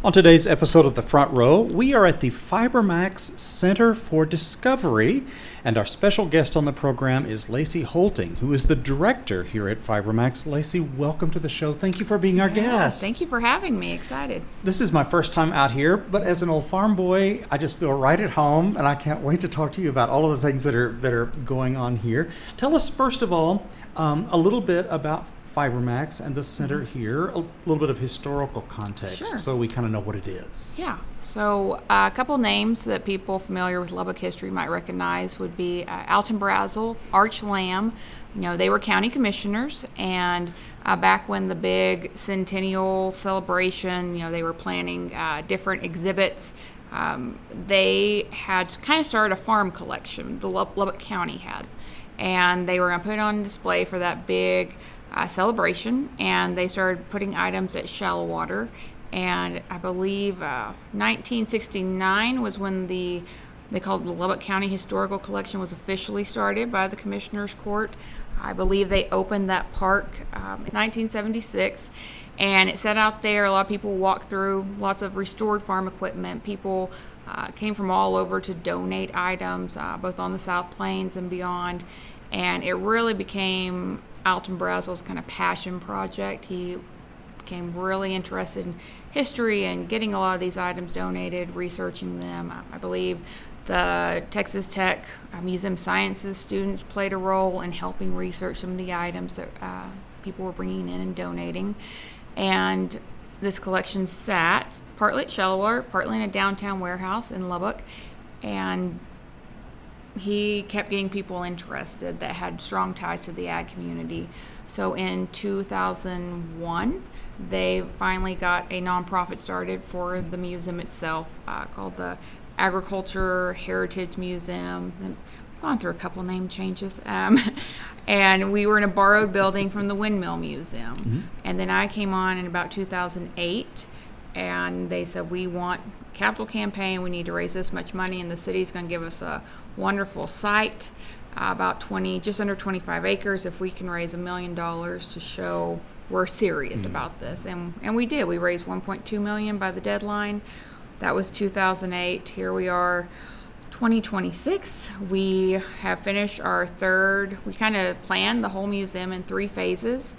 On today's episode of The Front Row, we are at the FiberMax Center for Discovery, and our special guest on the program is Lacee Hoelting, who is the director here at FiberMax. Lacee, welcome to the show. Thank you for being our guest. Thank you for having me. Excited. This is my first time out here, but as an old farm boy, I just feel right at home, and I can't wait to talk to you about all of the things that are going on here. Tell us, first of all, a little bit about FiberMax and the center here, a little bit of historical context so we kind of know what it is. Yeah, so a couple names that people familiar with Lubbock history might recognize would be Alton Brazel, Arch Lamb. You know, they were county commissioners, and back when the big centennial celebration, you know, they were planning different exhibits. They had kind of started a farm collection, the Lubbock County had, and they were going to put it on display for that big celebration, and they started putting items at shallow water. And I believe 1969 was when they called the Lubbock County Historical Collection was officially started by the Commissioner's Court. I believe they opened that park in 1976, and it sat out there. A lot of people walked through, lots of restored farm equipment. People came from all over to donate items, both on the South Plains and beyond, and it really became Alton Brazel's kind of passion project. He became really interested in history and getting a lot of these items donated, researching them. I believe the Texas Tech Museum Sciences students played a role in helping research some of the items that people were bringing in and donating. And this collection sat partly at shallow water, partly in a downtown warehouse in Lubbock, and he kept getting people interested that had strong ties to the ag community. So in 2001, they finally got a nonprofit started for the museum itself called the Agriculture Heritage Museum. We've gone through a couple name changes. And we were in a borrowed building from the Windmill Museum. Mm-hmm. And then I came on in about 2008, and they said, we want capital campaign, we need to raise this much money, and the city's going to give us a wonderful site, just under 25 acres, if we can raise $1 million to show we're serious about this. And we did. We raised $1.2 million by the deadline. That was 2008. Here we are, 2026. We have finished our third. We kind of planned the whole museum in 3 phases.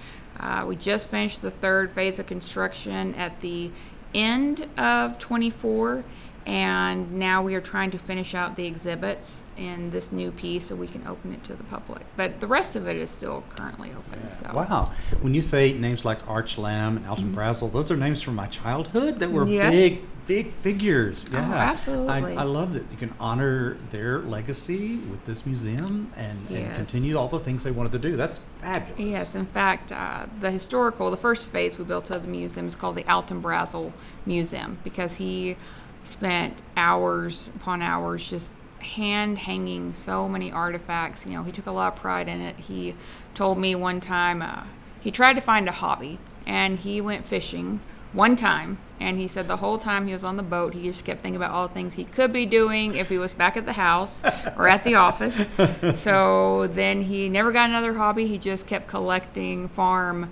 We just finished the third phase of construction at the end of 24, and now we are trying to finish out the exhibits in this new piece so we can open it to the public. But the rest of it is still currently open. Yeah. So. Wow. When you say names like Arch Lamb and Alton Brazel, those are names from my childhood that were big figures. Yeah, oh, absolutely. I love that you can honor their legacy with this museum and continue all the things they wanted to do. That's fabulous. Yes, in fact, the first phase we built of the museum is called the Alton Brazel Museum, because he spent hours upon hours just hand hanging so many artifacts. You know, he took a lot of pride in it. He told me one time he tried to find a hobby, and he went fishing one time, and he said the whole time he was on the boat, he just kept thinking about all the things he could be doing if he was back at the house or at the office. So then he never got another hobby. He just kept collecting farm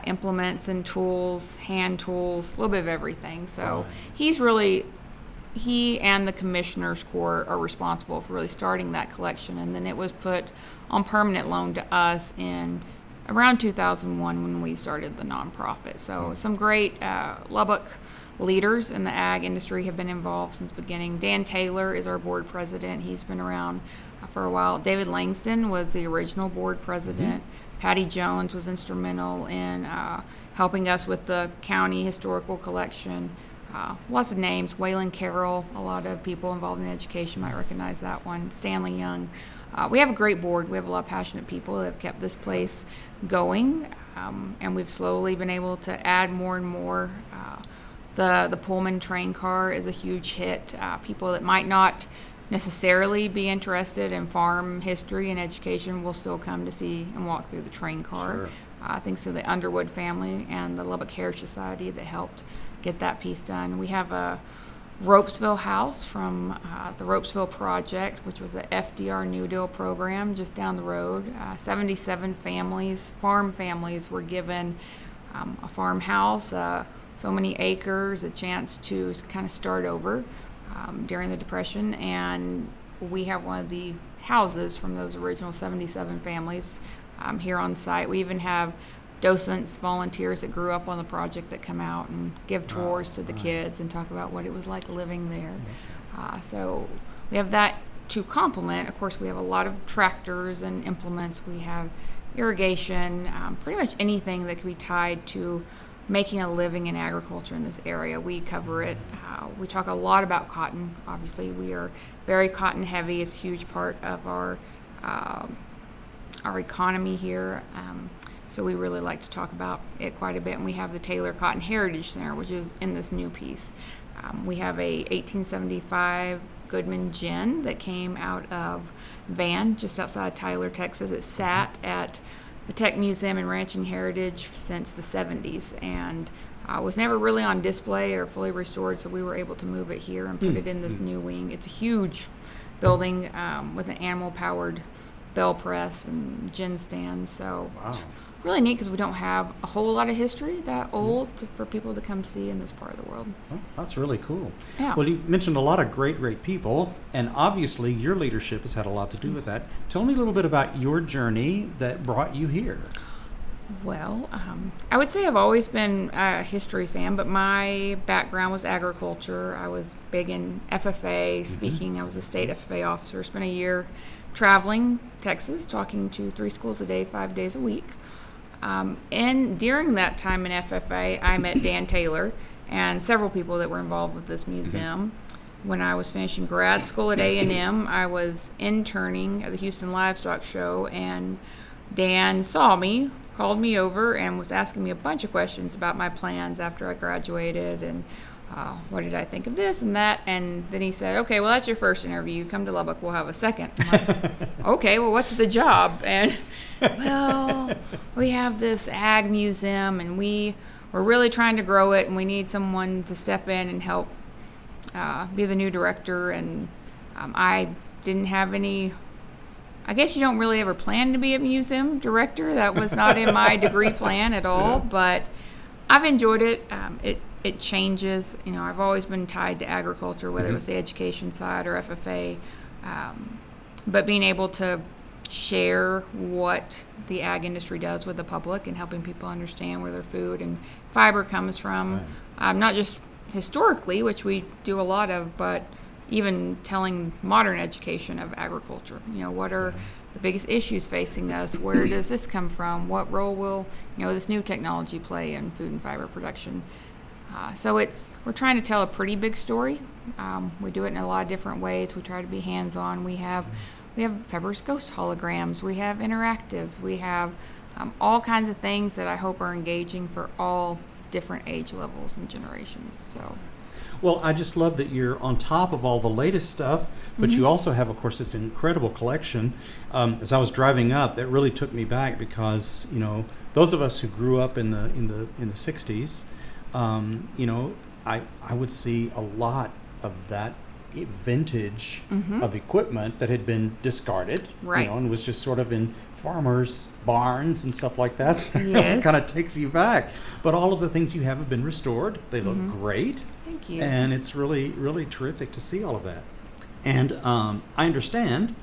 implements and tools, hand tools, a little bit of everything. So he and the Commissioner's Court are responsible for really starting that collection, and then it was put on permanent loan to us in around 2001 when we started the nonprofit. So some great Lubbock leaders in the ag industry have been involved since the beginning. Dan Taylor is our board president. He's been around for a while. David Langston was the original board president. Mm-hmm. Patty Jones was instrumental in helping us with the county historical collection. Lots of names. Waylon Carroll, a lot of people involved in education might recognize that one. Stanley Young. We have a great board. We have a lot of passionate people that have kept this place going, and we've slowly been able to add more and more. The Pullman train car is a huge hit. People that might not necessarily be interested in farm history and education will still come to see and walk through the train car. Sure. Thanks to the Underwood family and the Lubbock Heritage Society that helped get that piece done. We have a Ropesville house from the Ropesville Project, which was the FDR New Deal program just down the road. 77 families, farm families, were given a farmhouse, so many acres, a chance to kind of start over during the Depression. And we have one of the houses from those original 77 families here on site. We even have docents, volunteers that grew up on the project that come out and give tours to the kids and talk about what it was like living there. So we have that to complement. Of course, we have a lot of tractors and implements. We have irrigation, pretty much anything that can be tied to making a living in agriculture in this area. We cover it. We talk a lot about cotton. Obviously, we are very cotton heavy. It's a huge part of our economy here. So we really like to talk about it quite a bit. And we have the Taylor Cotton Heritage Center, which is in this new piece. We have a 1875 Goodman gin that came out of Van, just outside Tyler, Texas. It sat at the Tech Museum and Ranching Heritage since the 70s and was never really on display or fully restored, so we were able to move it here and put it in this new wing. It's a huge building with an animal-powered bell press and gin stand, so it's really neat because we don't have a whole lot of history that old for people to come see in this part of the world. Well, that's really cool. Yeah. Well, you mentioned a lot of great people, and obviously your leadership has had a lot to do with that. Tell me a little bit about your journey that brought you here. Well, I would say I've always been a history fan, but my background was agriculture. I was big in FFA speaking. I was a state FFA officer. Spent a year traveling Texas, talking to 3 schools a day, 5 days a week. And during that time in FFA, I met Dan Taylor and several people that were involved with this museum. When I was finishing grad school at A&M, I was interning at the Houston Livestock Show, and Dan saw me, called me over, and was asking me a bunch of questions about my plans after I graduated and what did I think of this and that. And then he said, okay, well, that's your first interview. Come to Lubbock, we'll have a second. I'm like, okay, well, what's the job? And well, we have this ag museum, and we're really trying to grow it, and we need someone to step in and help be the new director. And I didn't have any, I guess you don't really ever plan to be a museum director. That was not in my degree plan at all, but I've enjoyed it. It changes. You know, I've always been tied to agriculture, whether it was the education side or FFA, but being able to share what the ag industry does with the public and helping people understand where their food and fiber comes from, not just historically, which we do a lot of, but even telling modern education of agriculture. You know, what are the biggest issues facing us? Where does this come from? What role will, you know, this new technology play in food and fiber production? So we're trying to tell a pretty big story. We do it in a lot of different ways. We try to be hands-on. We have Pepper's Ghost holograms. We have interactives. We have all kinds of things that I hope are engaging for all different age levels and generations. So. Well, I just love that you're on top of all the latest stuff, but you also have, of course, this incredible collection. As I was driving up, it really took me back because, you know, those of us who grew up in the 60s, you know, I would see a lot of that vintage of equipment that had been discarded, right, you know, and was just sort of in farmers' barns and stuff like that. So yes. It kind of takes you back. But all of the things you have been restored. They look great. Thank you. And it's really, really terrific to see all of that. And I understand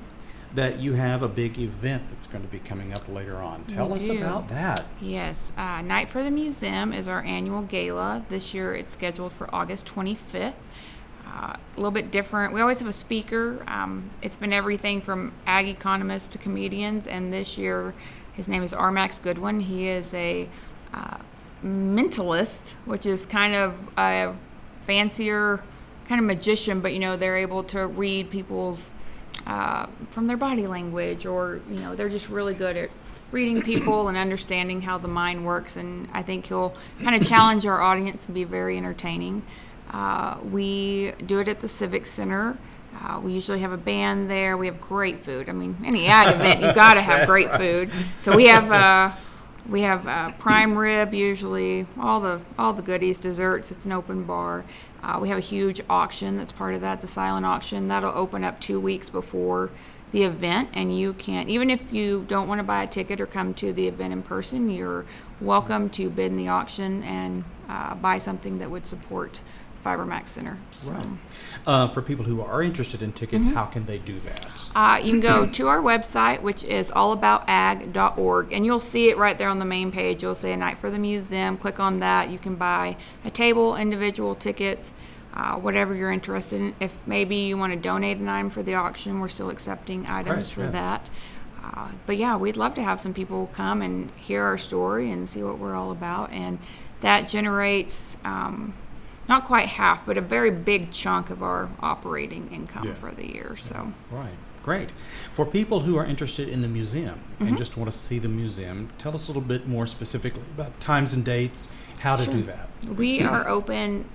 that you have a big event that's going to be coming up later on. Tell us about that. Yes. Night for the Museum is our annual gala. This year it's scheduled for August 25th. A little bit different. We always have a speaker. It's been everything from ag economists to comedians, and this year his name is Max Goodwin. He is a mentalist, which is kind of a fancier kind of magician, but you know, they're able to read people's from their body language, or you know, they're just really good at reading people and understanding how the mind works, and I think he'll kind of challenge our audience and be very entertaining. We do it at the Civic Center. We usually have a band there. We have great food. I mean, any ag event, you've got to have great food. So we have prime rib usually, all the goodies, desserts. It's an open bar. We have a huge auction that's part of that, the silent auction. That'll open up 2 weeks before the event, and you can, even if you don't want to buy a ticket or come to the event in person, you're welcome to bid in the auction and buy something that would support FiberMax Center. So. Right. For people who are interested in tickets, how can they do that? You can go to our website, which is allaboutag.org, and you'll see it right there on the main page. You'll say A Night for the Museum. Click on that. You can buy a table, individual tickets, whatever you're interested in. If maybe you want to donate an item for the auction, we're still accepting items for that. But yeah, we'd love to have some people come and hear our story and see what we're all about, and that generates not quite half, but a very big chunk of our operating income for the year. So right, great. For people who are interested in the museum and just want to see the museum, tell us a little bit more specifically about times and dates, how to do that. We are open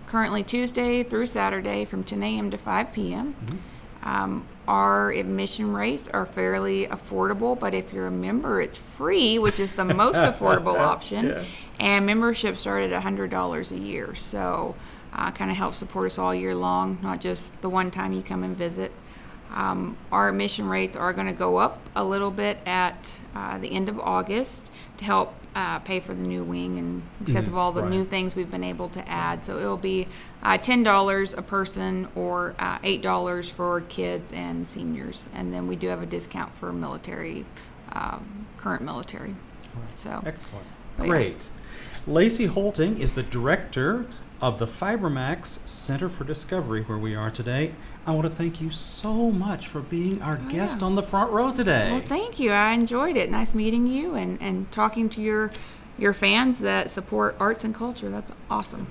currently Tuesday through Saturday from 10 a.m. to 5 p.m. Our admission rates are fairly affordable, but if you're a member, it's free, which is the most affordable option. And membership started at $100 a year, so kind of helps support us all year long, not just the one time you come and visit. Our admission rates are going to go up a little bit at the end of August to help pay for the new wing, and because of all the new things we've been able to add. So it'll be $10 a person, or $8 for kids and seniors. And then we do have a discount for military, current military. Right. So excellent. Great. Lacee Hoelting is the director of the FiberMax Center for Discovery, where we are today. I want to thank you so much for being our guest on the front row today. Well, thank you. I enjoyed it. Nice meeting you and talking to your fans that support arts and culture. That's awesome.